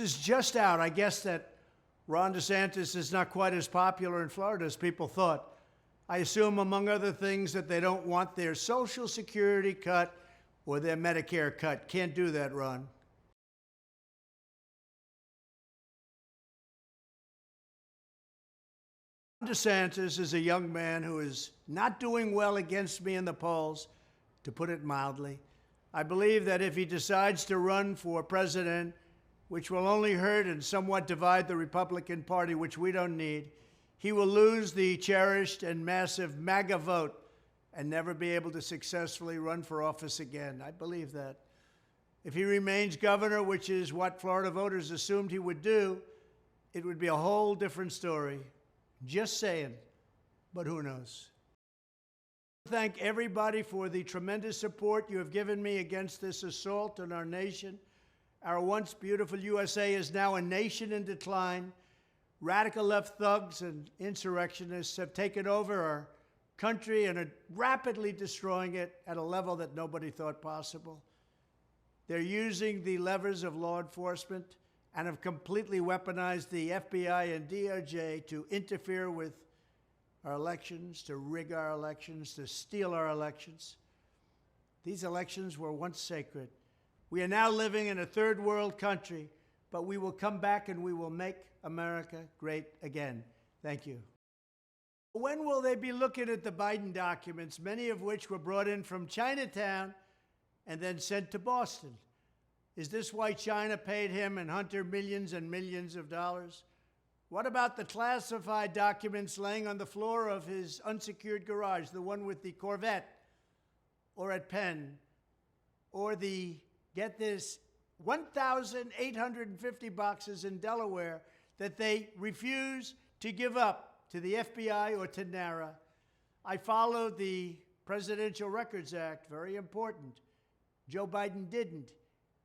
Is just out. I guess that Ron DeSantis is not quite as popular in Florida as people thought. I assume, among other things, that they don't want their Social Security cut or their Medicare cut. Can't do that, Ron. DeSantis is a young man who is not doing well against me in the polls, to put it mildly. I believe that if he decides to run for president, which will only hurt and somewhat divide the Republican Party, which we don't need, he will lose the cherished and massive MAGA vote and never be able to successfully run for office again. I believe that. If he remains governor, which is what Florida voters assumed he would do, it would be a whole different story. Just saying, but who knows? Thank everybody for the tremendous support you have given me against this assault on our nation. Our once beautiful USA is now a nation in decline. Radical left thugs and insurrectionists have taken over our country and are rapidly destroying it at a level that nobody thought possible. They're using the levers of law enforcement and have completely weaponized the FBI and DOJ to interfere with our elections, to rig our elections, to steal our elections. These elections were once sacred. We are now living in a third world country, but we will come back and we will make America great again. Thank you. When will they be looking at the Biden documents, many of which were brought in from Chinatown and then sent to Boston? Is this why China paid him and Hunter millions and millions of dollars? What about the classified documents laying on the floor of his unsecured garage, the one with the Corvette, or at Penn, or the, get this, 1,850 boxes in Delaware that they refuse to give up to the FBI or to NARA? I followed the Presidential Records Act, very important. Joe Biden didn't.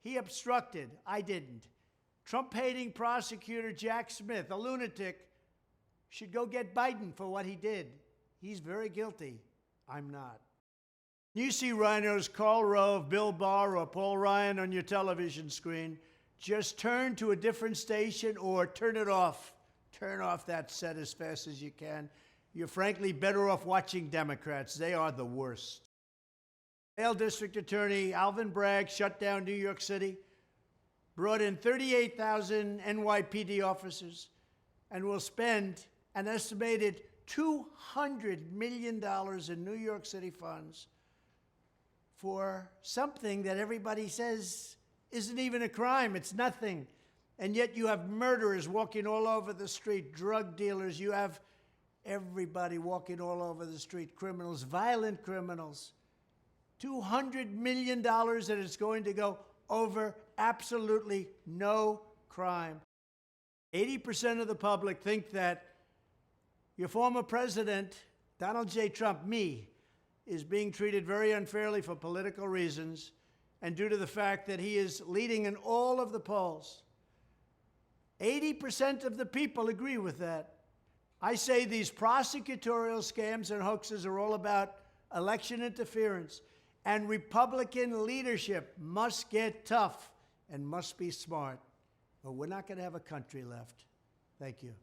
He obstructed. I didn't. Trump-hating prosecutor Jack Smith, a lunatic, should go get Biden for what he did. He's very guilty. I'm not. You see rhinos Karl Rove, Bill Barr, or Paul Ryan on your television screen, just turn to a different station or turn it off. Turn off that set as fast as you can. You're frankly better off watching Democrats. They are the worst. Yale District Attorney Alvin Bragg shut down New York City, brought in 38,000 NYPD officers, and will spend an estimated $200 million in New York City funds for something that everybody says isn't even a crime. It's nothing. And yet you have murderers walking all over the street, drug dealers. You have everybody walking all over the street, criminals, violent criminals. $200 million, and it's going to go over absolutely no crime. 80% of the public think that your former president, Donald J. Trump, me, is being treated very unfairly for political reasons and due to the fact that he is leading in all of the polls. 80% of the people agree with that. I say these prosecutorial scams and hoaxes are all about election interference, and Republican leadership must get tough and must be smart, or we're not going to have a country left. Thank you.